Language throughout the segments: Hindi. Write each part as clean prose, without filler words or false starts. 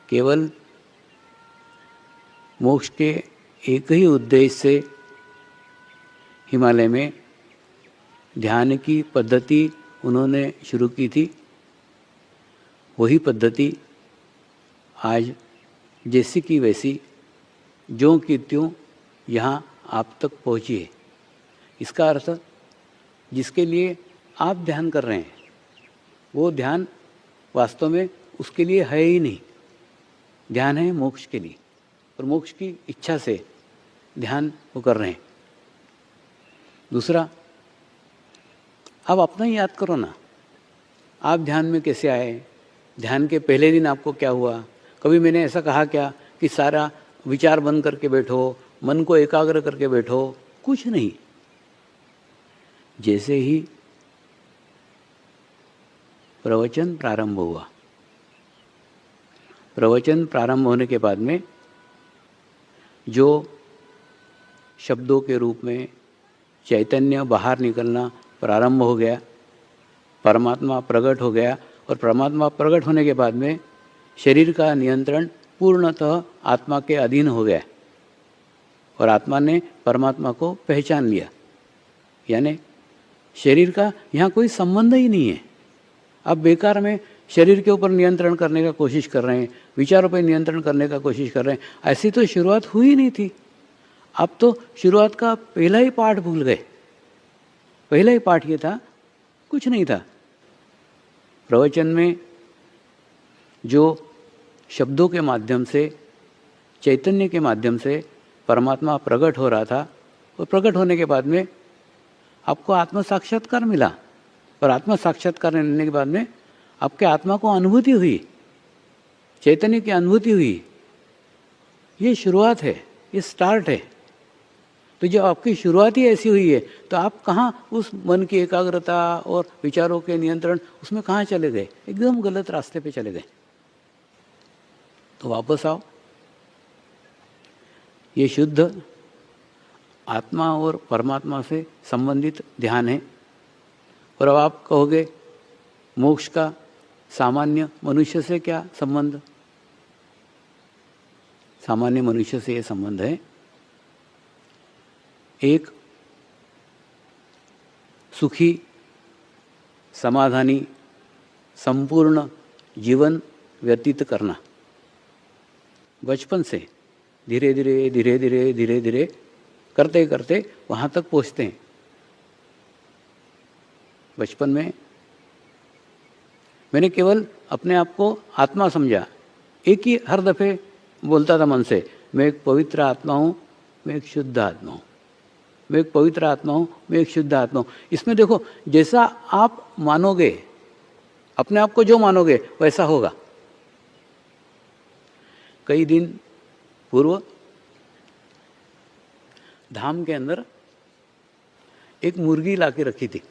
केवल मोक्ष के एक ही उद्देश्य से हिमालय में ध्यान की पद्धति उन्होंने शुरू की थी। वही पद्धति आज जैसी की वैसी ज्यों की त्यों यहाँ आप तक पहुँची है। इसका अर्थ जिसके लिए आप ध्यान कर रहे हैं वो ध्यान वास्तव में उसके लिए है ही नहीं। ध्यान है मोक्ष के लिए और मोक्ष की इच्छा से ध्यान वो कर रहे हैं। दूसरा, आप अपना ही याद करो ना, आप ध्यान में कैसे आए, ध्यान के पहले दिन आपको क्या हुआ। कभी मैंने ऐसा कहा क्या कि सारा विचार बंद करके बैठो, मन को एकाग्र करके बैठो? कुछ नहीं। जैसे ही प्रवचन प्रारंभ हुआ, प्रवचन प्रारंभ होने के बाद में जो शब्दों के रूप में चैतन्य बाहर निकलना प्रारंभ हो गया, परमात्मा प्रकट हो गया। और परमात्मा प्रकट होने के बाद में शरीर का नियंत्रण पूर्णतः आत्मा के अधीन हो गया और आत्मा ने परमात्मा को पहचान लिया। यानी शरीर का यहाँ कोई संबंध ही नहीं है। अब बेकार में शरीर के ऊपर नियंत्रण करने का कोशिश कर रहे हैं, विचारों पर नियंत्रण करने का कोशिश कर रहे हैं। ऐसी तो शुरुआत हुई नहीं थी। अब तो शुरुआत का पहला ही पाठ भूल गए। पहला ही पाठ ये था, कुछ नहीं था। प्रवचन में जो शब्दों के माध्यम से, चैतन्य के माध्यम से परमात्मा प्रकट हो रहा था, और प्रकट होने के बाद में आपको आत्म साक्षात्कार मिला। और आत्म साक्षात्कार मिलने के बाद में आपके आत्मा को अनुभूति हुई, चैतन्य की अनुभूति हुई। ये शुरुआत है, ये स्टार्ट है। तो जब आपकी शुरुआत ही ऐसी हुई है तो आप कहाँ उस मन की एकाग्रता और विचारों के नियंत्रण, उसमें कहाँ चले गए? एकदम गलत रास्ते पे चले गए। तो वापस आओ। ये शुद्ध आत्मा और परमात्मा से संबंधित ध्यान है। और अब आप कहोगे मोक्ष का सामान्य मनुष्य से क्या संबंध? सामान्य मनुष्य से ये संबंध है, एक सुखी, समाधानी, संपूर्ण जीवन व्यतीत करना। बचपन से धीरे धीरे धीरे धीरे धीरे धीरे करते करते वहाँ तक पहुँचते हैं। बचपन में मैंने केवल अपने आप को आत्मा समझा। एक ही हर दफ़े बोलता था मन से, मैं एक पवित्र आत्मा हूँ, मैं एक शुद्ध आत्मा हूँ, मैं एक पवित्र आत्मा हूँ, मैं एक शुद्ध आत्मा हूँ। इसमें देखो, जैसा आप मानोगे, अपने आप को जो मानोगे वैसा होगा। कई दिन पूर्व धाम के अंदर एक मुर्गी लाके रखी थी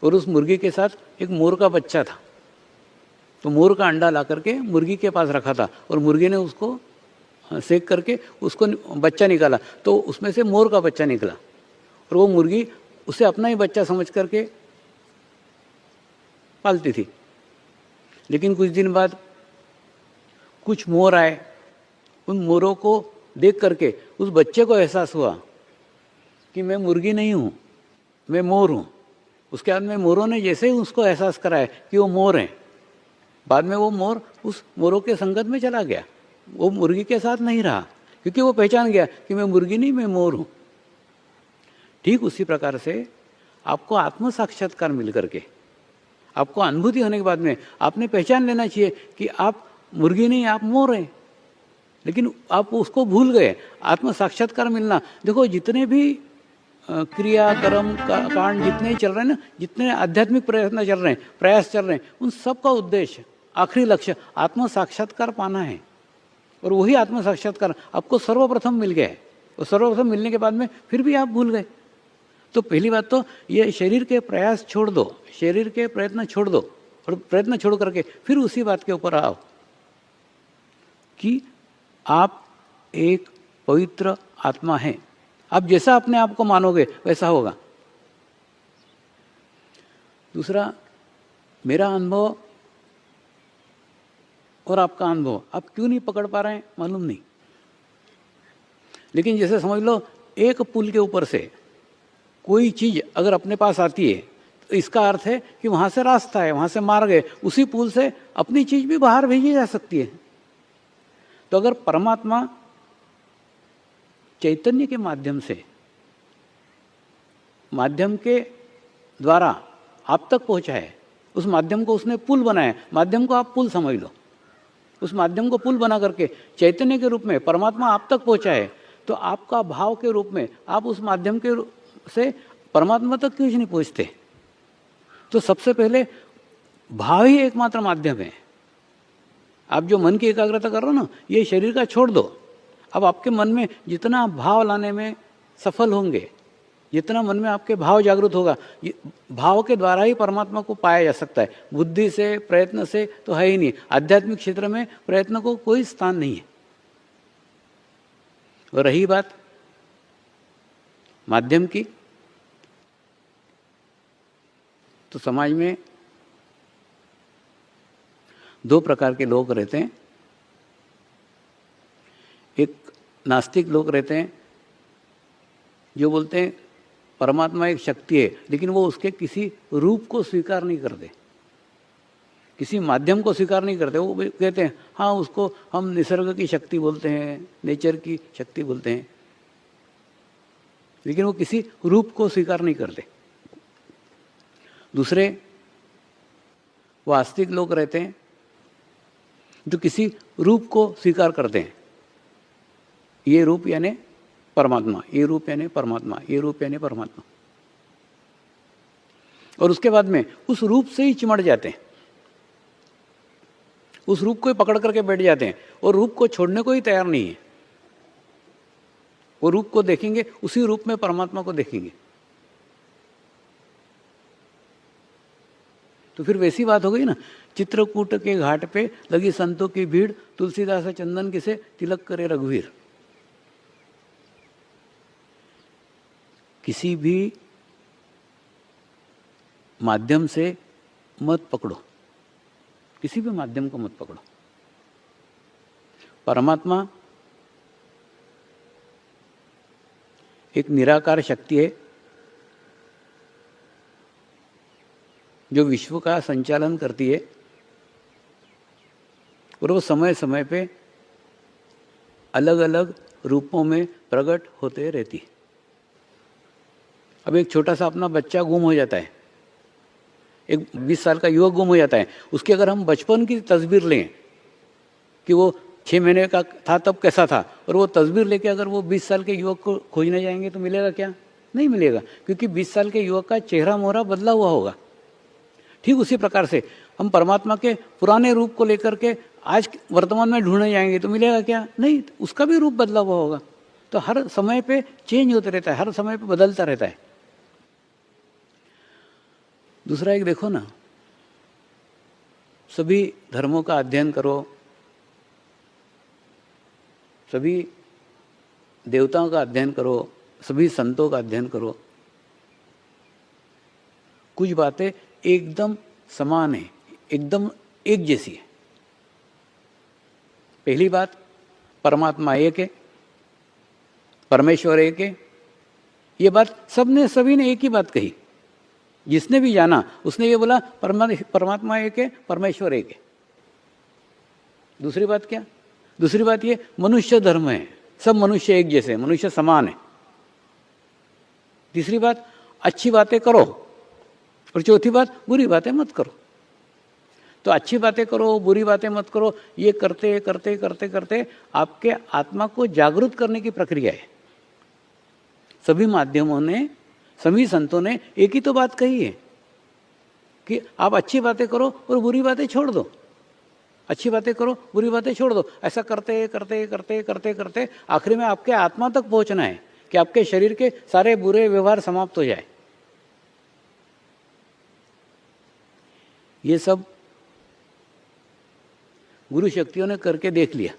और उस मुर्गी के साथ एक मोर का बच्चा था। तो मोर का अंडा ला करके मुर्गी के पास रखा था और मुर्गी ने उसको सेक करके उसको बच्चा निकाला, तो उसमें से मोर का बच्चा निकला। और वो मुर्गी उसे अपना ही बच्चा समझ करके पालती थी। लेकिन कुछ दिन बाद कुछ मोर आए। उन मोरों को देख करके उस बच्चे को एहसास हुआ कि मैं मुर्गी नहीं हूँ, मैं मोर हूँ। उसके बाद में मोरों ने जैसे ही उसको एहसास कराया कि वो मोर हैं, बाद में वो मोर उस मोरों के संगत में चला गया, वो मुर्गी के साथ नहीं रहा, क्योंकि वो पहचान गया कि मैं मुर्गी नहीं, मैं मोर हूँ। ठीक उसी प्रकार से आपको आत्म साक्षात्कार मिल करके, आपको अनुभूति होने के बाद में आपने पहचान लेना चाहिए कि आप मुर्गी नहीं, आप मोर हैं। लेकिन आप उसको भूल गए। आत्म साक्षात्कार मिलना, देखो जितने भी क्रिया कर्म कांड जितने चल रहे हैं ना, जितने आध्यात्मिक प्रयत्न चल रहे हैं, प्रयास चल रहे हैं, उन सब का उद्देश्य, आखिरी लक्ष्य आत्म साक्षात्कार पाना है। और वही आत्म साक्षात्कार आपको सर्वप्रथम मिल गया है। और सर्वप्रथम मिलने के बाद में फिर भी आप भूल गए। तो पहली बात तो ये शरीर के प्रयास छोड़ दो, शरीर के प्रयत्न छोड़ दो, और प्रयत्न छोड़ करके फिर उसी बात के ऊपर आओ कि आप एक पवित्र आत्मा हैं। आप जैसा अपने आप को मानोगे वैसा होगा। दूसरा, मेरा अनुभव और आपका अनुभव, आप क्यों नहीं पकड़ पा रहे हैं मालूम नहीं। लेकिन जैसे समझ लो एक पुल के ऊपर से कोई चीज़ अगर अपने पास आती है तो इसका अर्थ है कि वहाँ से रास्ता है, वहाँ से मार्ग है, उसी पुल से अपनी चीज़ भी बाहर भेजी जा सकती है। तो अगर परमात्मा चैतन्य के माध्यम के द्वारा आप तक पहुँचा है, उस माध्यम को उसने पुल बनाया, माध्यम को आप पुल समझ लो, उस माध्यम को पुल बना करके चैतन्य के रूप में परमात्मा आप तक पहुँचा है, तो आपका भाव के रूप में आप उस माध्यम के से परमात्मा तक क्यों नहीं पहुँचते। तो सबसे पहले भाव ही एकमात्र माध्यम है। आप जो मन की एकाग्रता कर रहे हो ना, ये शरीर का छोड़ दो। अब आपके मन में जितना भाव लाने में सफल होंगे, जितना मन में आपके भाव जागृत होगा, भाव के द्वारा ही परमात्मा को पाया जा सकता है। बुद्धि से, प्रयत्न से तो है ही नहीं। आध्यात्मिक क्षेत्र में प्रयत्न को कोई स्थान नहीं है। और रही बात माध्यम की, तो समाज में दो प्रकार के लोग रहते हैं। एक नास्तिक लोग रहते हैं जो बोलते हैं परमात्मा एक शक्ति है, लेकिन वो उसके किसी रूप को स्वीकार नहीं करते, किसी माध्यम को स्वीकार नहीं करते। वो कहते हैं हाँ, उसको हम निसर्ग की शक्ति बोलते हैं, नेचर की शक्ति बोलते हैं, लेकिन वो किसी रूप को स्वीकार नहीं करते। दूसरे वास्तविक लोग रहते हैं जो किसी रूप को स्वीकार करते हैं। ये रूप यानी परमात्मा, ये रूप यानी परमात्मा, ये रूप यानी परमात्मा। और उसके बाद में उस रूप से ही चिमट जाते हैं, उस रूप को ही पकड़ करके बैठ जाते हैं और रूप को छोड़ने को ही तैयार नहीं है। वो रूप को देखेंगे, उसी रूप में परमात्मा को देखेंगे। तो फिर वैसी बात हो गई ना, चित्रकूट के घाट पे लगी संतों की भीड़, तुलसीदास चंदन किसे तिलक करे रघुवीर। किसी भी माध्यम से मत पकड़ो, किसी भी माध्यम को मत पकड़ो। परमात्मा एक निराकार शक्ति है जो विश्व का संचालन करती है, और वो समय समय पे अलग अलग रूपों में प्रकट होते रहती है। अब एक छोटा सा अपना बच्चा गुम हो जाता है, एक 20 साल का युवक गुम हो जाता है, उसकी अगर हम बचपन की तस्वीर लें कि वो 6 महीने का था तब कैसा था, और वो तस्वीर लेके अगर वो 20 साल के युवक को खोजने जाएंगे तो मिलेगा क्या? नहीं मिलेगा, क्योंकि 20 साल के युवक का चेहरा मोहरा बदला हुआ होगा। ठीक उसी प्रकार से हम परमात्मा के पुराने रूप को लेकर के आज वर्तमान में ढूंढने जाएंगे तो मिलेगा क्या? नहीं, उसका भी रूप बदला हुआ होगा। तो हर समय पे चेंज होते रहता है, हर समय पे बदलता रहता है। दूसरा एक देखो ना, सभी धर्मों का अध्ययन करो, सभी देवताओं का अध्ययन करो, सभी संतों का अध्ययन करो, कुछ बातें एकदम समान है, एकदम एक जैसी है। पहली बात, परमात्मा एक है, परमेश्वर एक है। ये बात सभी ने एक ही बात कही। जिसने भी जाना उसने ये बोला परमात्मा एक है, परमेश्वर एक है। दूसरी बात क्या? दूसरी बात ये मनुष्य धर्म है, सब मनुष्य एक जैसे, मनुष्य समान है। तीसरी बात, अच्छी बातें करो, और चौथी बात, बुरी बातें मत करो। तो अच्छी बातें करो, बुरी बातें मत करो, ये करते करते करते करते आपके आत्मा को जागरूक करने की प्रक्रिया है। सभी माध्यमों ने, सभी संतों ने एक ही तो बात कही है कि आप अच्छी बातें करो और बुरी बातें छोड़ दो, अच्छी बातें करो, बुरी बातें छोड़ दो। ऐसा करते करते करते करते करते आखिर में आपके आत्मा तक पहुंचना है कि आपके शरीर के सारे बुरे व्यवहार समाप्त हो जाए। ये सब गुरु शक्तियों ने करके देख लिया,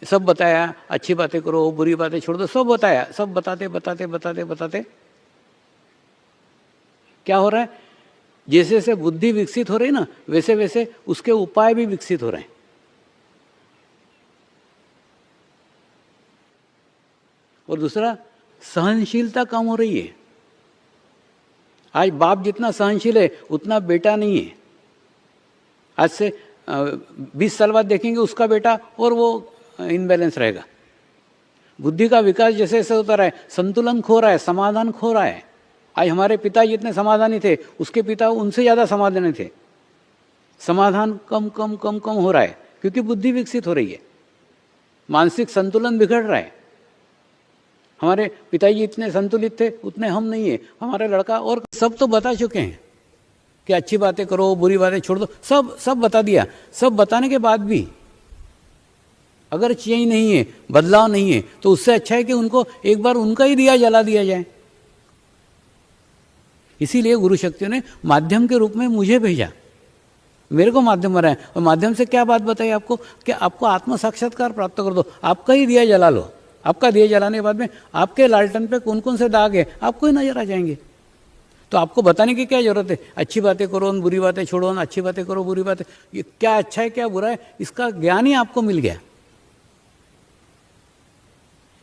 सब बताया, अच्छी बातें करो, बुरी बातें छोड़ दो, सब बताया। सब बताते बताते बताते बताते क्या हो रहा है? जैसे जैसे बुद्धि विकसित हो रही ना, वैसे वैसे उसके उपाय भी विकसित हो रहे हैं। और दूसरा, सहनशीलता कम हो रही है। आज बाप जितना सहनशील है उतना बेटा नहीं है। आज से 20 साल बाद देखेंगे उसका बेटा और वो इनबैलेंस रहेगा। बुद्धि का विकास जैसे जैसे होता रहा है, संतुलन खो रहा है, समाधान खो रहा है। आज हमारे पिता जितने समाधानी थे, उसके पिता उनसे ज़्यादा समाधानी थे। समाधान कम कम कम कम हो रहा है क्योंकि बुद्धि विकसित हो रही है, मानसिक संतुलन बिगड़ रहा है। हमारे पिताजी इतने संतुलित थे उतने हम नहीं है। हमारा लड़का और सब तो बता चुके हैं कि अच्छी बातें करो, बुरी बातें छोड़ दो, सब बता दिया। सब बताने के बाद भी अगर चेंज नहीं है, बदलाव नहीं है, तो उससे अच्छा है कि उनको एक बार उनका ही दिया जला दिया जाए। इसीलिए गुरु शक्तियों ने माध्यम के रूप में मुझे भेजा, मेरे को माध्यम बनाया। और माध्यम से क्या बात बताई आपको कि आपको आत्म साक्षात्कार प्राप्त कर दो, आपका ही दिया जला लो। आपका दिया जलाने के बाद में आपके लालटन पे कौन कौन से दाग है आपको ही नजर आ जाएंगे। तो आपको बताने की क्या जरूरत है? अच्छी बातें करो, बुरी बातें छोड़ो, अच्छी बातें करो, बुरी बातें, ये क्या अच्छा है क्या बुरा है, इसका ज्ञान ही आपको मिल गया।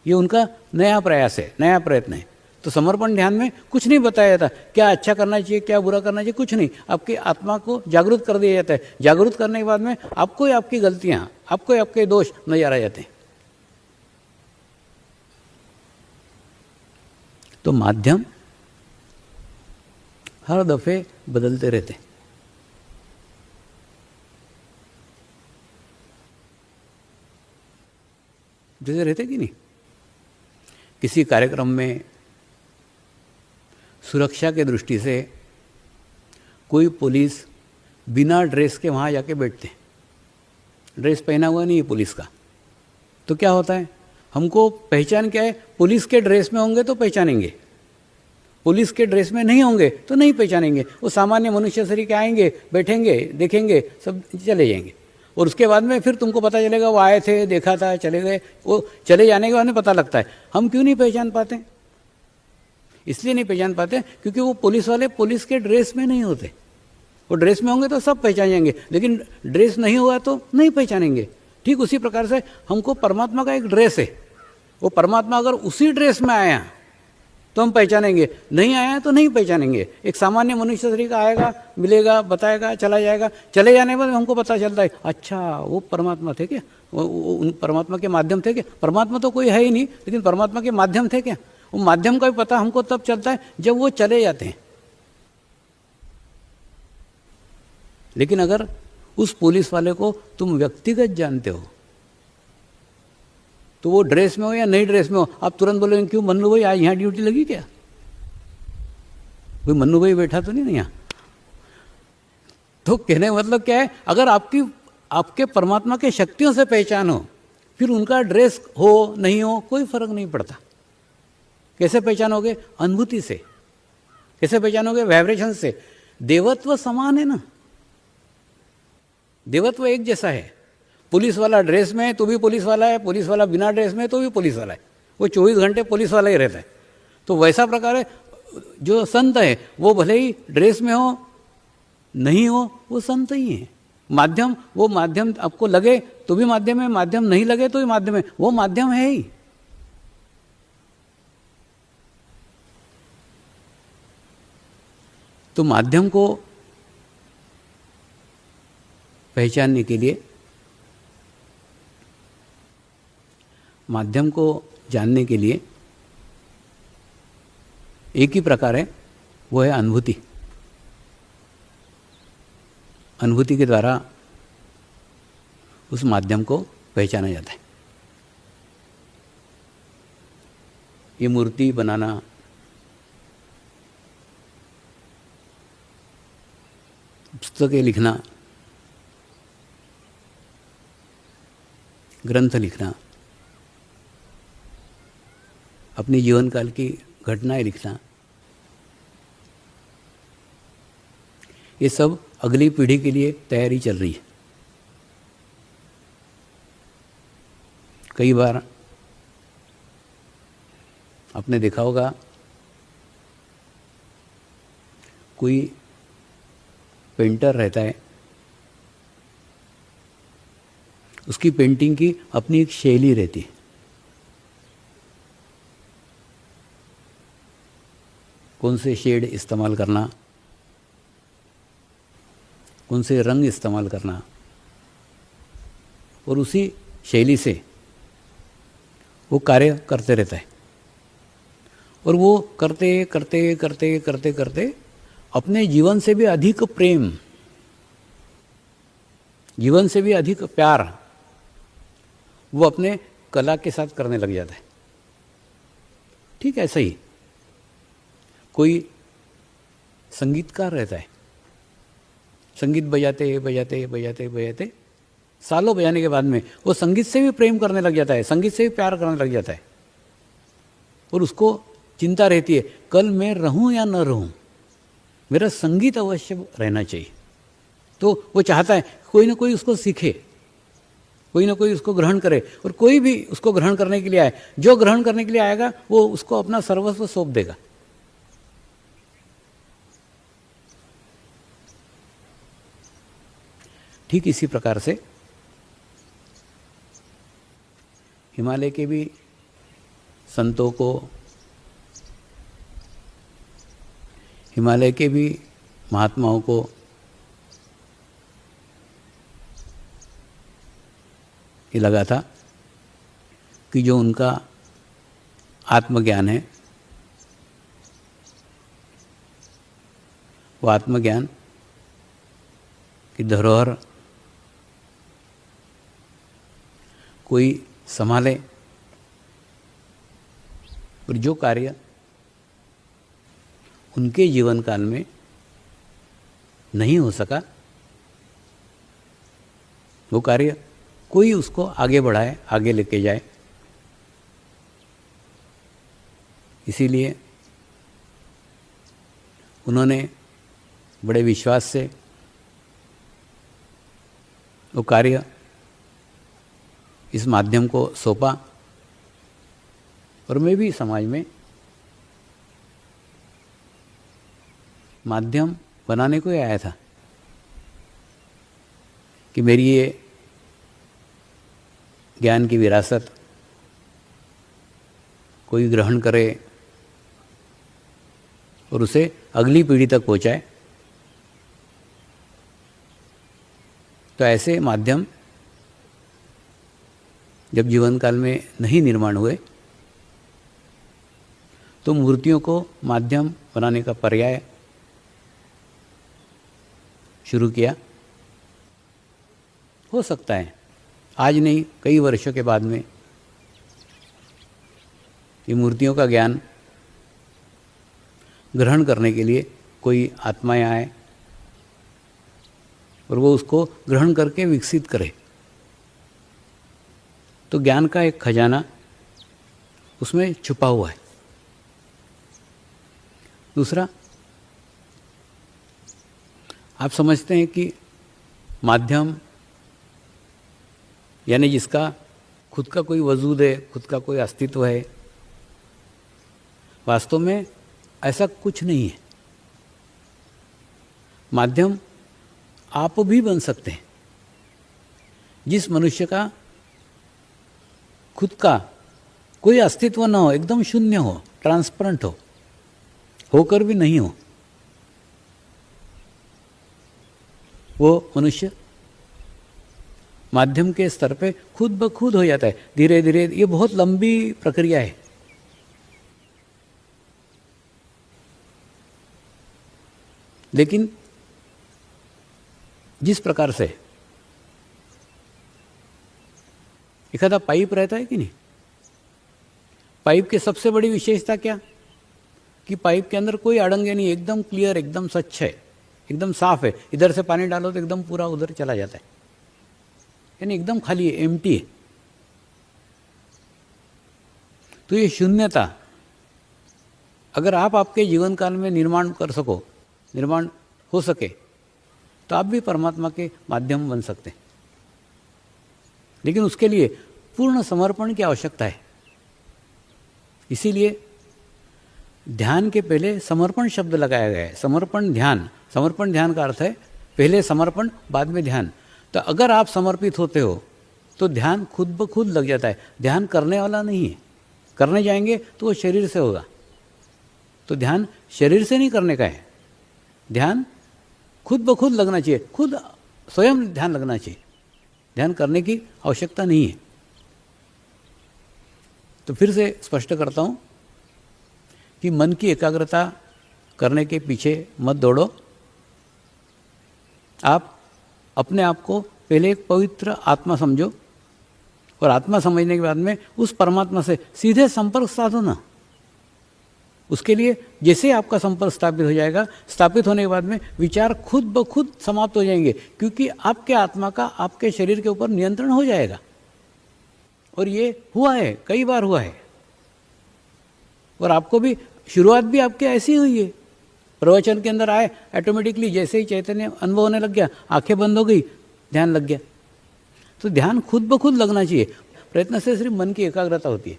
ये उनका नया प्रयास है, नया प्रयत्न है। तो समर्पण ध्यान में कुछ नहीं बताया जाता, क्या अच्छा करना चाहिए, क्या बुरा करना चाहिए, कुछ नहीं। आपकी आत्मा को जागरूक कर दिया जाता है। जागरूक करने के बाद में आपको ही आपकी गलतियां, आपको ही आपके दोष नजर आ जाते हैं। तो माध्यम हर दफे बदलते रहते। जैसे रहते कि नहीं, किसी कार्यक्रम में सुरक्षा के दृष्टि से कोई पुलिस बिना ड्रेस के वहाँ जाके बैठते, ड्रेस पहना हुआ नहीं है पुलिस का, तो क्या होता है? हमको पहचान क्या है? पुलिस के ड्रेस में होंगे तो पहचानेंगे, पुलिस के ड्रेस में नहीं होंगे तो नहीं पहचानेंगे। वो सामान्य मनुष्य शरीर के आएंगे, बैठेंगे, देखेंगे, सब चले जाएंगे। और उसके बाद में फिर तुमको पता चलेगा वो आए थे, देखा था, चले गए। वो चले जाने के बाद में पता लगता है। हम क्यों नहीं पहचान पाते? इसलिए नहीं पहचान पाते क्योंकि वो पुलिस वाले पुलिस के ड्रेस में नहीं होते। वो ड्रेस में होंगे तो सब पहचान जाएंगे, लेकिन ड्रेस नहीं हुआ तो नहीं पहचानेंगे। ठीक उसी प्रकार से हमको परमात्मा का एक ड्रेस है। वो परमात्मा अगर उसी ड्रेस में आया तो हम पहचानेंगे, नहीं आया तो नहीं पहचानेंगे। एक सामान्य मनुष्य शरीर का आएगा, मिलेगा, बताएगा, चला जाएगा। चले जाने के बाद हमको पता चलता है, अच्छा वो परमात्मा थे क्या, वो उन परमात्मा के माध्यम थे क्या? परमात्मा तो कोई है ही नहीं, लेकिन परमात्मा के माध्यम थे क्या? वो माध्यम का भी पता हमको तब चलता है जब वो चले जाते हैं। लेकिन अगर उस पुलिस वाले को तुम व्यक्तिगत जानते हो, तो वो ड्रेस में हो या नहीं ड्रेस में हो, आप तुरंत बोलेंगे क्यों मन्नू भाई आज यहाँ ड्यूटी लगी क्या? कोई मन्नू भाई बैठा तो नहीं यहाँ? तो कहने का मतलब क्या है? अगर आपके परमात्मा के शक्तियों से पहचान हो, फिर उनका ड्रेस हो नहीं हो कोई फर्क नहीं पड़ता। कैसे पहचानोगे? अनुभूति से। कैसे पहचानोगे? वाइब्रेशन से। देवत्व समान है ना, देवत्व एक जैसा है। पुलिस वाला ड्रेस में है तो भी पुलिस वाला है, पुलिस वाला बिना ड्रेस में तो भी पुलिस वाला है। वो 24 घंटे पुलिस वाला ही रहता है। तो वैसा प्रकार है, जो संत है वो भले ही ड्रेस में हो नहीं हो, वो संत ही है। माध्यम, वो माध्यम आपको लगे तो भी माध्यम है, माध्यम नहीं लगे तो भी माध्यम है, वो माध्यम है ही। तो माध्यम को पहचानने के लिए, माध्यम को जानने के लिए एक ही प्रकार है, वो है अनुभूति। अनुभूति के द्वारा उस माध्यम को पहचाना जाता है। ये मूर्ति बनाना, पुस्तकें लिखना, ग्रंथ लिखना, अपने जीवन काल की घटनाएं लिखना, ये सब अगली पीढ़ी के लिए तैयारी चल रही है। कई बार आपने देखा होगा, कोई पेंटर रहता है, उसकी पेंटिंग की अपनी एक शैली रहती है। कौन से शेड इस्तेमाल करना, कौन से रंग इस्तेमाल करना, और उसी शैली से वो कार्य करते रहता है। और वो करते करते करते करते करते अपने जीवन से भी अधिक प्रेम, जीवन से भी अधिक प्यार वो अपने कला के साथ करने लग जाता है। ठीक है, ऐसा ही कोई संगीतकार रहता है, संगीत बजाते बजाते बजाते बजाते सालों बजाने के बाद में वो संगीत से भी प्रेम करने लग जाता है, संगीत से भी प्यार करने लग जाता है। और उसको चिंता रहती है, कल मैं रहूं या न रहूं, मेरा संगीत अवश्य रहना चाहिए। तो वो चाहता है कोई ना कोई उसको सीखे, कोई ना कोई उसको ग्रहण करे, और कोई भी उसको ग्रहण करने के लिए आए, जो ग्रहण करने के लिए आएगा वो उसको अपना सर्वस्व सौंप देगा। ठीक इसी प्रकार से हिमालय के भी संतों को, हिमालय के भी महात्माओं को ये लगा था कि जो उनका आत्मज्ञान है, वो आत्मज्ञान की धरोहर कोई संभाले, और जो कार्य उनके जीवन काल में नहीं हो सका, वो कार्य कोई उसको आगे बढ़ाए, आगे लेके जाए। इसीलिए उन्होंने बड़े विश्वास से वो कार्य, इस माध्यम को सौंपा। और मैं भी समाज में माध्यम बनाने को ही आया था कि मेरी ये ज्ञान की विरासत कोई ग्रहण करे और उसे अगली पीढ़ी तक पहुंचाए। तो ऐसे माध्यम जब जीवन काल में नहीं निर्माण हुए, तो मूर्तियों को माध्यम बनाने का पर्याय शुरू किया। हो सकता है आज नहीं, कई वर्षों के बाद में ये मूर्तियों का ज्ञान ग्रहण करने के लिए कोई आत्माएं आए और वो उसको ग्रहण करके विकसित करे। तो ज्ञान का एक खजाना उसमें छुपा हुआ है। दूसरा, आप समझते हैं कि माध्यम यानी जिसका खुद का कोई वजूद है, खुद का कोई अस्तित्व है, वास्तव में ऐसा कुछ नहीं है। माध्यम आप भी बन सकते हैं। जिस मनुष्य का खुद का कोई अस्तित्व न हो, एकदम शून्य हो, ट्रांसपेरेंट हो, होकर भी नहीं हो, वो मनुष्य माध्यम के स्तर पे खुद ब खुद हो जाता है। धीरे धीरे, ये बहुत लंबी प्रक्रिया है। लेकिन जिस प्रकार से एखादा पाइप रहता है कि नहीं, पाइप की सबसे बड़ी विशेषता क्या, कि पाइप के अंदर कोई अड़ंगे नहीं, एकदम क्लियर, एकदम स्वच्छ है, एकदम साफ है। इधर से पानी डालो तो एकदम पूरा उधर चला जाता है, यानी एकदम खाली है, एम्प्टी है। तो ये शून्यता अगर आप आपके जीवन काल में निर्माण कर सको, निर्माण हो सके, तो आप भी परमात्मा के माध्यम बन सकते हैं। लेकिन उसके लिए पूर्ण समर्पण की आवश्यकता है। इसीलिए ध्यान के पहले समर्पण शब्द लगाया गया है। समर्पण ध्यान, समर्पण ध्यान का अर्थ है पहले समर्पण, बाद में ध्यान। तो अगर आप समर्पित होते हो तो ध्यान खुद ब खुद लग जाता है। ध्यान करने वाला नहीं है, करने जाएंगे तो वो शरीर से होगा। तो ध्यान शरीर से नहीं करने का है, ध्यान खुद ब खुद लगना चाहिए, खुद स्वयं ध्यान लगना चाहिए। ध्यान करने की आवश्यकता नहीं है। तो फिर से स्पष्ट करता हूँ कि मन की एकाग्रता करने के पीछे मत दौड़ो। आप अपने आप को पहले एक पवित्र आत्मा समझो, और आत्मा समझने के बाद में उस परमात्मा से सीधे संपर्क साधो ना। उसके लिए जैसे आपका संपर्क स्थापित हो जाएगा, स्थापित होने के बाद में विचार खुद ब खुद समाप्त हो जाएंगे, क्योंकि आपके आत्मा का आपके शरीर के ऊपर नियंत्रण हो जाएगा। और ये हुआ है, कई बार हुआ है। और आपको भी शुरुआत भी आपके ऐसी हुई है। प्रवचन के अंदर आए, ऑटोमेटिकली जैसे ही चैतन्य अनुभव होने लग गया, आंखें बंद हो गई, ध्यान लग गया। तो ध्यान खुद ब खुद लगना चाहिए। प्रयत्न से सिर्फ मन की एकाग्रता होती है।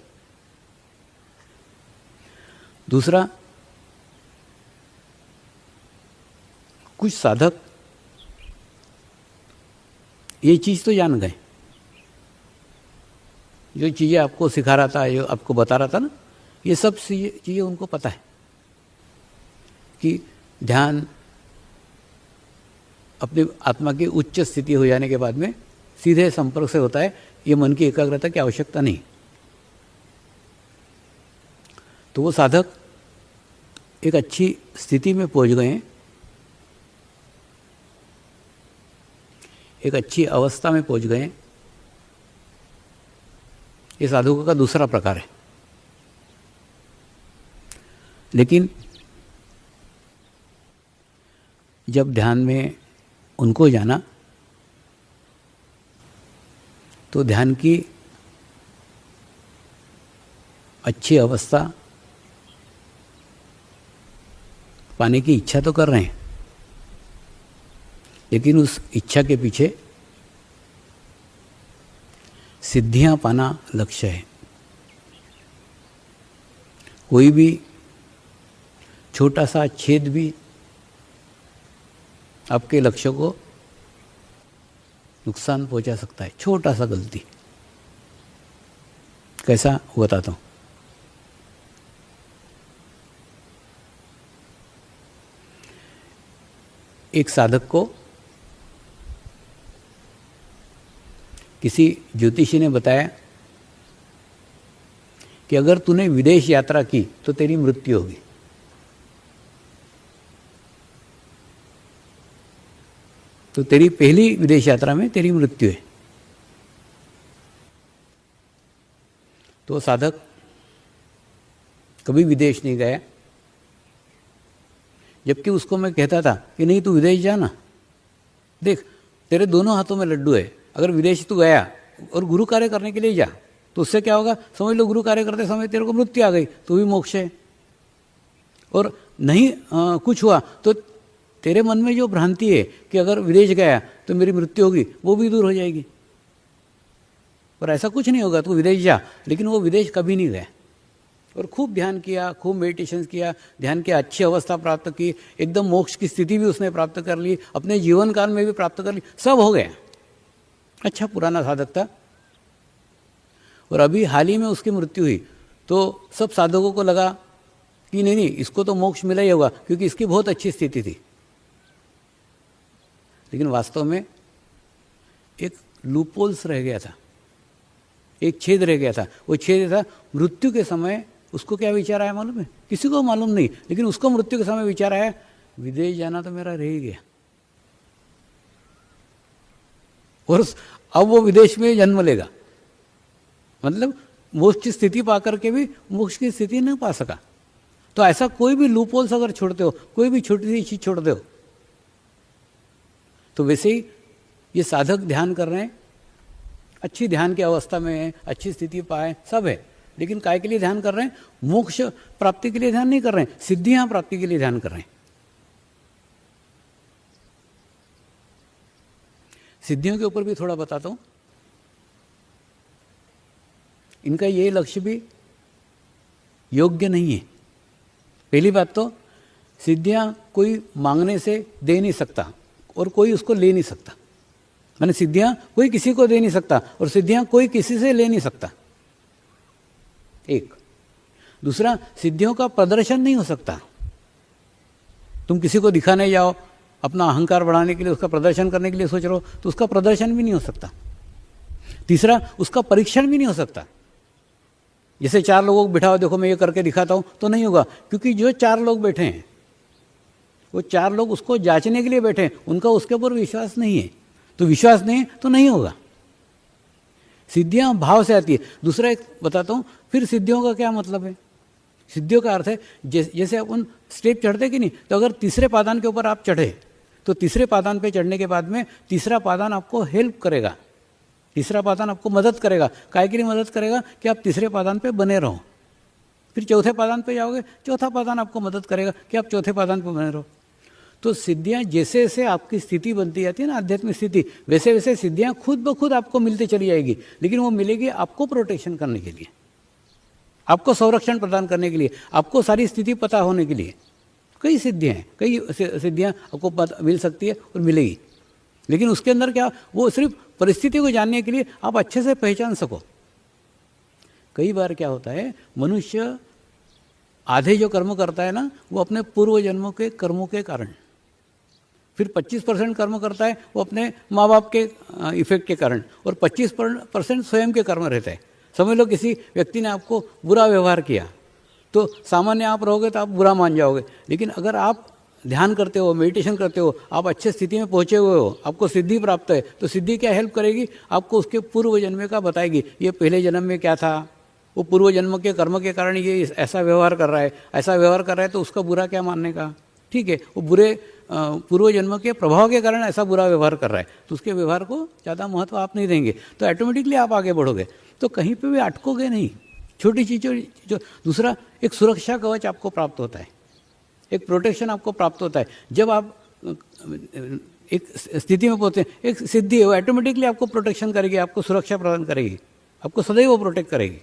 दूसरा, कुछ साधक ये चीज़ तो जान गए, जो चीज़ें आपको सिखा रहा था, जो आपको बता रहा था ना, ये सब चीज़ें उनको पता है कि ध्यान अपनी आत्मा की उच्च स्थिति हो जाने के बाद में सीधे संपर्क से होता है। ये मन की एकाग्रता की आवश्यकता नहीं। तो वो साधक एक अच्छी स्थिति में पहुंच गए हैं, एक अच्छी अवस्था में पहुंच गए हैं। ये साधकों का दूसरा प्रकार है। लेकिन जब ध्यान में उनको जाना, तो ध्यान की अच्छी अवस्था पाने की इच्छा तो कर रहे हैं, लेकिन उस इच्छा के पीछे सिद्धियां पाना लक्ष्य है। कोई भी छोटा सा छेद भी आपके लक्ष्य को नुकसान पहुंचा सकता है। छोटा सा गलती, कैसा बताता हूं। एक साधक को किसी ज्योतिषी ने बताया कि अगर तूने विदेश यात्रा की तो तेरी मृत्यु होगी। तो तेरी पहली विदेश यात्रा में तेरी मृत्यु है। तो साधक कभी विदेश नहीं गया, जबकि उसको मैं कहता था कि नहीं तू विदेश जाना, देख तेरे दोनों हाथों में लड्डू है। अगर विदेश तू गया और गुरु कार्य करने के लिए जा, तो उससे क्या होगा, समझ लो गुरु कार्य करते समय तेरे को मृत्यु आ गई तो भी मोक्ष है। और नहीं कुछ हुआ तो तेरे मन में जो भ्रांति है कि अगर विदेश गया तो मेरी मृत्यु होगी, वो भी दूर हो जाएगी। और ऐसा कुछ नहीं होगा, तू विदेश जा। लेकिन वो विदेश कभी नहीं गया और खूब ध्यान किया, खूब मेडिटेशन किया, ध्यान की अच्छी अवस्था प्राप्त की, एकदम मोक्ष की स्थिति भी उसने प्राप्त कर ली, अपने जीवन काल में भी प्राप्त कर ली, सब हो गया। अच्छा पुराना साधक था। और अभी हाल ही में उसकी मृत्यु हुई तो सब साधकों को लगा कि नहीं इसको तो मोक्ष मिला ही होगा, क्योंकि इसकी बहुत अच्छी स्थिति थी। लेकिन वास्तव में एक लूपहोल्स रह गया था, एक छेद रह गया था। वो छेद था मृत्यु के समय उसको क्या विचार आया मालूम है? किसी को मालूम नहीं, लेकिन उसको मृत्यु के समय विचार आया विदेश जाना तो मेरा रह ही गया। और अब वो विदेश में जन्म लेगा, मतलब मोक्ष की स्थिति पा करके भी मोक्ष की स्थिति नहीं पा सका। तो ऐसा कोई भी लूपहोल्स अगर छोड़ते हो, कोई भी छोटी सी चीज छोड़ दो, तो वैसे ही ये साधक ध्यान कर रहे हैं, अच्छी ध्यान की अवस्था में है, अच्छी स्थिति पाए, सब है। लेकिन काय के लिए ध्यान कर रहे हैं? मोक्ष प्राप्ति के लिए ध्यान नहीं कर रहे हैं, सिद्धियां प्राप्ति के लिए ध्यान कर रहे हैं। सिद्धियों के ऊपर भी थोड़ा बताता हूं। इनका ये लक्ष्य भी योग्य नहीं है। पहली बात तो सिद्धियां कोई मांगने से दे नहीं सकता, और कोई उसको ले नहीं सकता। मैंने सिद्धियां कोई किसी को दे नहीं सकता और सिद्धियां कोई किसी से ले नहीं सकता, एक। दूसरा, सिद्धियों का प्रदर्शन नहीं हो सकता। तुम किसी को दिखाने जाओ, अपना अहंकार बढ़ाने के लिए, उसका प्रदर्शन करने के लिए सोच रहे हो, तो उसका प्रदर्शन भी नहीं हो सकता। तीसरा, उसका परीक्षण भी नहीं हो सकता। जैसे 4 लोगों को बिठाओ, देखो मैं ये करके दिखाता हूं, तो नहीं होगा, क्योंकि जो 4 लोग बैठे हैं वो 4 लोग उसको जांचने के लिए बैठे हैं, उनका उसके ऊपर विश्वास नहीं है, तो विश्वास नहीं है तो नहीं होगा। सिद्धियां भाव से आती है। दूसरा एक बताता हूं, फिर सिद्धियों का क्या मतलब है। सिद्धियों का अर्थ है जैसे अपन स्टेप चढ़ते कि नहीं, तो अगर तीसरे पादान के ऊपर आप चढ़े तो तीसरे पादान पे चढ़ने के बाद में तीसरा पादान आपको हेल्प करेगा, तीसरा पादान आपको मदद करेगा। काय के लिए मदद करेगा कि आप तीसरे पादान पे बने रहो। फिर चौथे पादान पे जाओगे, चौथा पादान आपको मदद करेगा कि आप चौथे पादान पे बने रहो। तो सिद्धियां जैसे जैसे आपकी स्थिति बनती जाती है ना, आध्यात्मिक स्थिति, वैसे वैसे सिद्धियां खुद ब खुद आपको मिलती चली जाएगी। लेकिन वो मिलेगी आपको प्रोटेक्शन करने के लिए, आपको संरक्षण प्रदान करने के लिए, आपको सारी स्थिति पता होने के लिए। कई सिद्धियां हैं, कई सिद्धियां आपको मिल सकती है और मिलेगी, लेकिन उसके अंदर क्या, वो सिर्फ परिस्थिति को जानने के लिए आप अच्छे से पहचान सको। कई बार क्या होता है, मनुष्य आधे जो कर्म करता है ना, वो अपने पूर्व जन्मों के कर्मों के कारण, फिर 25% कर्म करता है वो अपने माँ बाप के इफेक्ट के कारण, और 25% स्वयं के कर्म रहता है। समझ लो किसी व्यक्ति ने आपको बुरा व्यवहार किया, तो सामान्य आप रहोगे तो आप बुरा मान जाओगे, लेकिन अगर आप ध्यान करते हो, मेडिटेशन करते हो, आप अच्छे स्थिति में पहुँचे हुए हो, आपको सिद्धि प्राप्त है, तो सिद्धि क्या हेल्प करेगी, आपको उसके पूर्व जन्म का बताएगी। ये पहले जन्म में क्या था, वो पूर्व जन्म के कर्म के कारण ये ऐसा व्यवहार कर रहा है, ऐसा व्यवहार कर रहा है, तो उसका बुरा क्या मानने का, ठीक है, वो बुरे पूर्व जन्म के प्रभाव के कारण ऐसा बुरा व्यवहार कर रहा है, तो उसके व्यवहार को ज़्यादा महत्व आप नहीं देंगे, तो ऑटोमेटिकली आप आगे बढ़ोगे। तो कहीं पे भी अटकोगे नहीं, छोटी चीज़ों जो। दूसरा, एक सुरक्षा कवच आपको प्राप्त होता है, एक प्रोटेक्शन आपको प्राप्त होता है। जब आप एक स्थिति में पहुँचते हैं, एक सिद्धि है, वो ऑटोमेटिकली आपको प्रोटेक्शन करेगी, आपको सुरक्षा प्रदान करेगी, आपको सदैव वो प्रोटेक्ट करेगी।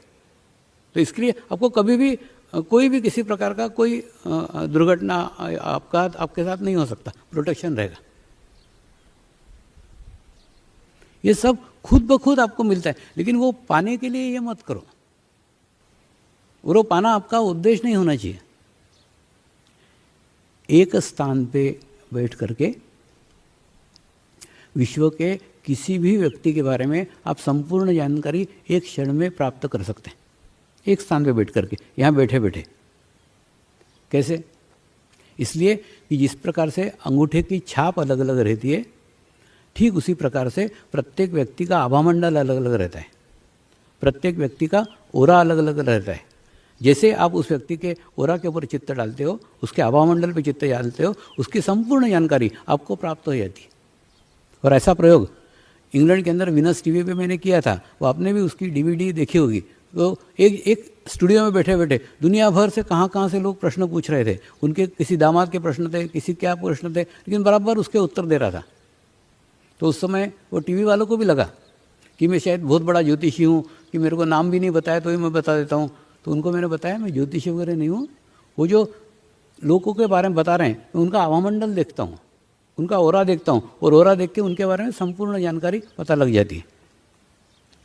तो इसके लिए आपको कभी भी कोई भी किसी प्रकार का कोई दुर्घटना आपका आपके साथ नहीं हो सकता, प्रोटेक्शन रहेगा। ये सब खुद ब खुद आपको मिलता है, लेकिन वो पाने के लिए ये मत करो, वो पाना आपका उद्देश्य नहीं होना चाहिए। एक स्थान पे बैठ करके विश्व के किसी भी व्यक्ति के बारे में आप संपूर्ण जानकारी एक क्षण में प्राप्त कर सकते हैं, एक स्थान पे बैठ करके, यहाँ बैठे बैठे। कैसे? इसलिए कि जिस प्रकार से अंगूठे की छाप अलग अलग रहती है, ठीक उसी प्रकार से प्रत्येक व्यक्ति का आभामंडल अलग अलग रहता है, प्रत्येक व्यक्ति का ओरा अलग अलग रहता है। जैसे आप उस व्यक्ति के ओरा के ऊपर चित्त डालते हो, उसके आभामंडल पे चित्त डालते हो, उसकी संपूर्ण जानकारी आपको प्राप्त हो जाती है। और ऐसा प्रयोग इंग्लैंड के अंदर विनस टीवी पे मैंने किया था, वो आपने भी उसकी DVD देखी होगी। तो एक स्टूडियो में बैठे बैठे दुनिया भर से कहाँ से लोग प्रश्न पूछ रहे थे, उनके किसी दामाद के प्रश्न थे, किसी क्या प्रश्न थे, लेकिन बराबर उसके उत्तर दे रहा था। तो उस समय वो टीवी वालों को भी लगा कि मैं शायद बहुत बड़ा ज्योतिषी हूँ, कि मेरे को नाम भी नहीं बताया तो ही मैं बता देता हूँ। तो उनको मैंने बताया मैं ज्योतिषी वगैरह नहीं हूँ, वो जो लोगों के बारे में बता रहे हैं मैं उनका आभामंडल देखता हूँ, उनका ओरा देखता हूँ, और ओरा देख के उनके बारे में संपूर्ण जानकारी पता लग जाती है।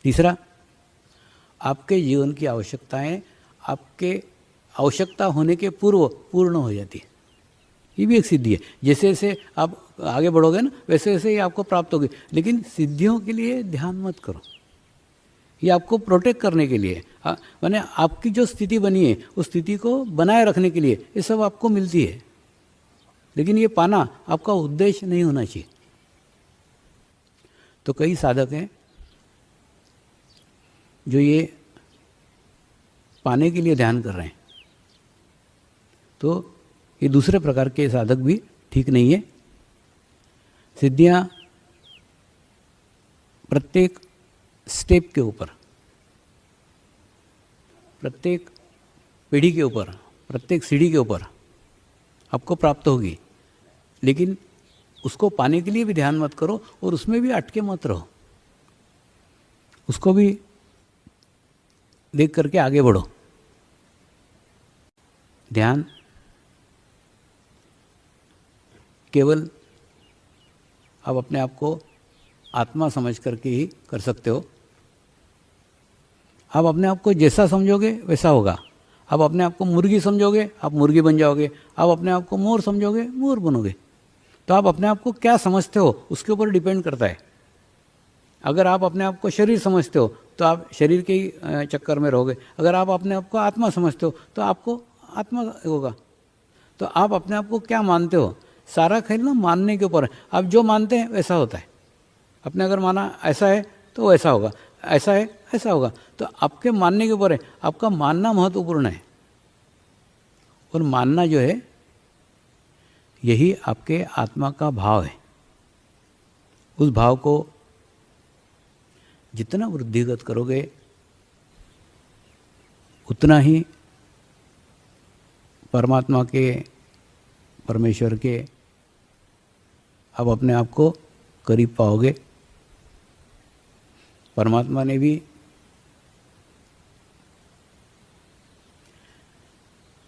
तीसरा, आपके जीवन की आवश्यकताएं आपके आवश्यकता होने के पूर्व पूर्ण हो जाती है। ये भी एक सिद्धि है। जैसे जैसे आप आगे बढ़ोगे ना, वैसे वैसे ही आपको प्राप्त होगी। लेकिन सिद्धियों के लिए ध्यान मत करो, ये आपको प्रोटेक्ट करने के लिए, माने आपकी जो स्थिति बनी है उस स्थिति को बनाए रखने के लिए ये सब आपको मिलती है। लेकिन ये पाना आपका उद्देश्य नहीं होना चाहिए। तो कई साधक हैं जो ये पाने के लिए ध्यान कर रहे हैं, तो ये दूसरे प्रकार के साधक भी ठीक नहीं है। सिद्धियां प्रत्येक स्टेप के ऊपर, प्रत्येक पीढ़ी के ऊपर, प्रत्येक सीढ़ी के ऊपर आपको प्राप्त होगी, लेकिन उसको पाने के लिए भी ध्यान मत करो और उसमें भी अटके मत रहो, उसको भी देख करके आगे बढ़ो। ध्यान केवल आप अपने आप को आत्मा समझ करके ही कर सकते हो। आप अपने आप को जैसा समझोगे वैसा होगा। आप अपने आप को मुर्गी समझोगे, आप मुर्गी बन जाओगे। आप अपने आप को मोर समझोगे, मोर बनोगे। तो आप अपने आप को क्या समझते हो उसके ऊपर डिपेंड करता है। अगर आप अपने आप को शरीर समझते हो तो आप शरीर के ही चक्कर में रहोगे। अगर आप अपने आप को आत्मा समझते हो तो आपको आत्मा होगा। तो आप अपने आप को क्या मानते हो, सारा खेल ना मानने के ऊपर है। आप जो मानते हैं वैसा होता है। आपने अगर माना ऐसा है तो वैसा होगा, ऐसा है ऐसा होगा। तो आपके मानने के ऊपर है। आपका मानना महत्वपूर्ण है। और मानना जो है यही आपके आत्मा का भाव है। उस भाव को जितना वृद्धिगत करोगे उतना ही परमात्मा के, परमेश्वर के आप अपने आप को करीब पाओगे। परमात्मा ने भी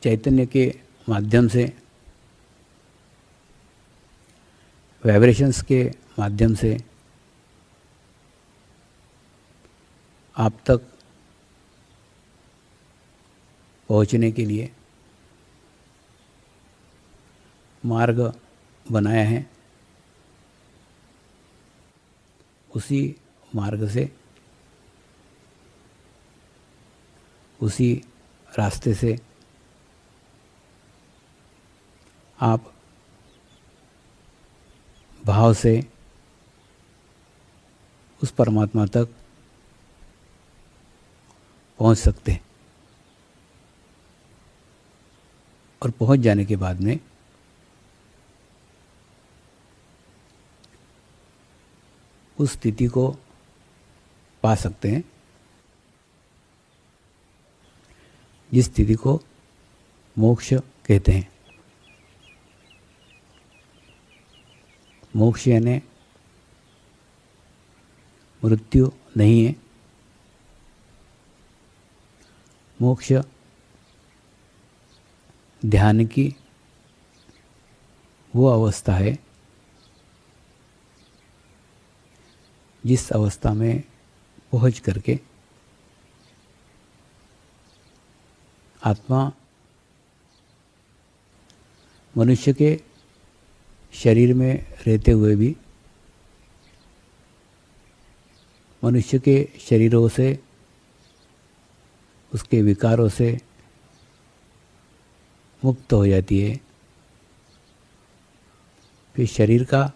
चैतन्य के माध्यम से, वाइब्रेशंस के माध्यम से आप तक पहुंचने के लिए मार्ग बनाया है। उसी मार्ग से, उसी रास्ते से आप भाव से उस परमात्मा तक पहुंच सकते हैं। और पहुंच जाने के बाद में उस स्थिति को पा सकते हैं जिस स्थिति को मोक्ष कहते हैं। मोक्ष यानी मृत्यु नहीं है। मोक्ष ध्यान की वो अवस्था है जिस अवस्था में पहुंच करके आत्मा मनुष्य के शरीर में रहते हुए भी मनुष्य के शरीरों से, उसके विकारों से मुक्त हो जाती है। फिर शरीर का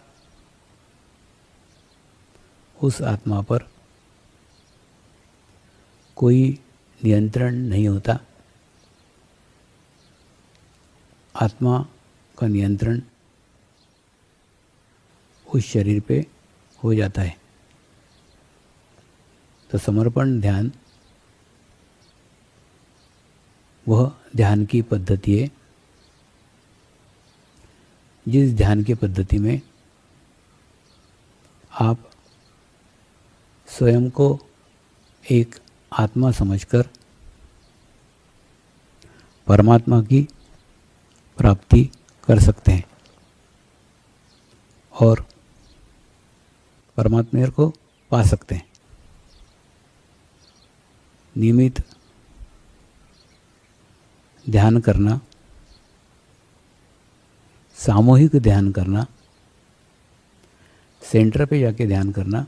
उस आत्मा पर कोई नियंत्रण नहीं होता। आत्मा का नियंत्रण उस शरीर पे हो जाता है। तो समर्पण ध्यान वह ध्यान की पद्धति है जिस ध्यान की पद्धति में आप स्वयं को एक आत्मा समझकर परमात्मा की प्राप्ति कर सकते हैं और परमात्मा को पा सकते हैं। नियमित ध्यान करना, सामूहिक ध्यान करना, सेंटर पे जाके ध्यान करना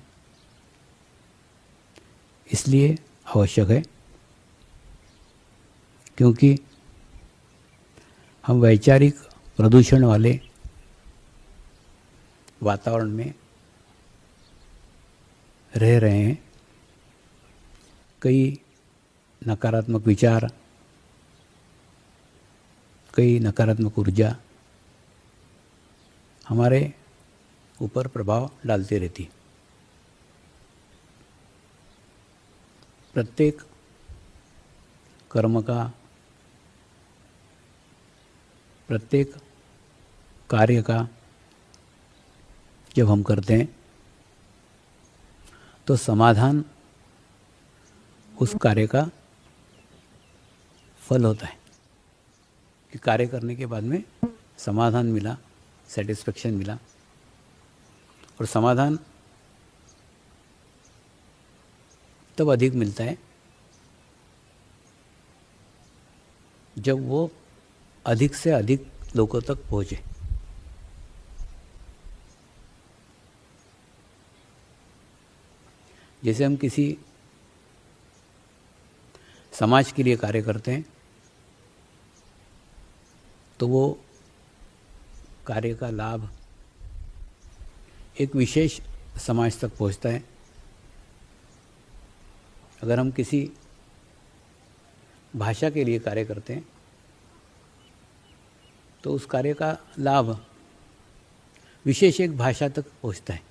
इसलिए आवश्यक है क्योंकि हम वैचारिक प्रदूषण वाले वातावरण में रह रहे हैं। कई नकारात्मक विचार, कई नकारात्मक ऊर्जा हमारे ऊपर प्रभाव डालती रहती। प्रत्येक कर्म का, प्रत्येक कार्य का जब हम करते हैं तो समाधान उस कार्य का फल होता है कि कार्य करने के बाद में समाधान मिला, सेटिस्फेक्शन मिला। और समाधान तब अधिक मिलता है जब वो अधिक से अधिक लोगों तक पहुँचे। जैसे हम किसी समाज के लिए कार्य करते हैं तो वो कार्य का लाभ एक विशेष समाज तक पहुंचता है। अगर हम किसी भाषा के लिए कार्य करते हैं तो उस कार्य का लाभ विशेष एक भाषा तक पहुंचता है।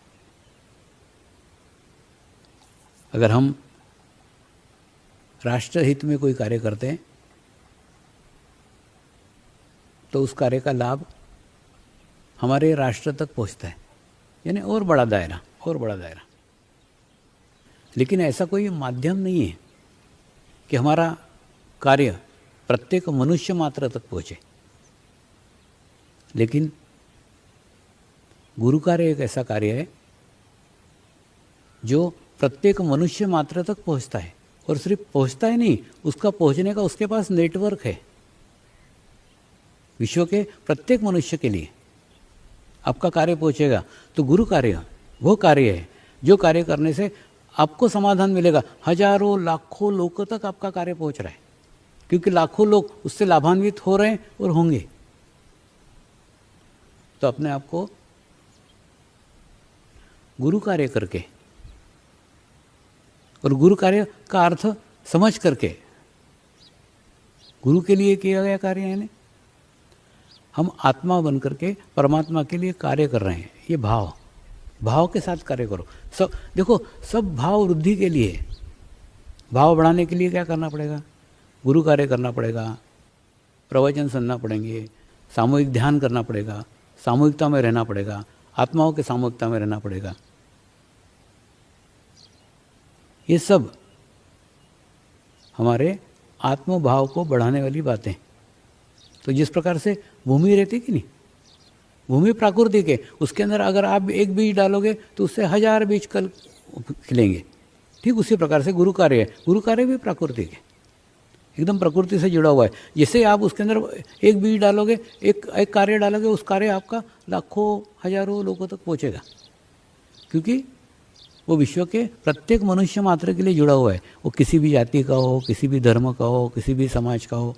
अगर हम राष्ट्रहित में कोई कार्य करते हैं तो उस कार्य का लाभ हमारे राष्ट्र तक पहुंचता है, यानी और बड़ा दायरा, और बड़ा दायरा। लेकिन ऐसा कोई माध्यम नहीं है कि हमारा कार्य प्रत्येक मनुष्य मात्र तक पहुँचे। लेकिन गुरु कार्य एक ऐसा कार्य है जो प्रत्येक मनुष्य मात्र तक पहुंचता है, और सिर्फ पहुंचता ही नहीं, उसका पहुंचने का उसके पास नेटवर्क है। विश्व के प्रत्येक मनुष्य के लिए आपका कार्य पहुंचेगा। तो गुरु कार्य वो कार्य है जो कार्य करने से आपको समाधान मिलेगा। हजारों लाखों लोगों तक आपका कार्य पहुंच रहा है, क्योंकि लाखों लोग उससे लाभान्वित हो रहे हैं और होंगे। तो अपने आप को गुरु कार्य करके और गुरु कार्य का अर्थ समझ करके, गुरु के लिए किया गया कार्य है, हम आत्मा बन करके परमात्मा के लिए कार्य कर रहे हैं। ये भाव के साथ कार्य करो। सब देखो, सब भाव वृद्धि के लिए, भाव बढ़ाने के लिए क्या करना पड़ेगा? गुरु कार्य करना पड़ेगा, प्रवचन सुनना पड़ेंगे, सामूहिक ध्यान करना पड़ेगा, सामूहिकता में रहना पड़ेगा, आत्माओं के सामूहिकता में रहना पड़ेगा। ये सब हमारे आत्मभाव को बढ़ाने वाली बातें। तो जिस प्रकार से भूमि रहती कि नहीं, भूमि प्राकृतिक है, उसके अंदर अगर आप एक बीज डालोगे तो उससे 1000 बीज कल खिलेंगे। ठीक उसी प्रकार से गुरु कार्य है, गुरु कार्य भी प्राकृतिक है, एकदम प्रकृति से जुड़ा हुआ है। जैसे आप उसके अंदर एक बीज डालोगे, एक कार्य डालोगे, उस कार्य आपका लाखों हजारों लोगों तक पहुँचेगा, क्योंकि वो विश्व के प्रत्येक मनुष्य मात्र के लिए जुड़ा हुआ है। वो किसी भी जाति का हो, किसी भी धर्म का हो, किसी भी समाज का हो।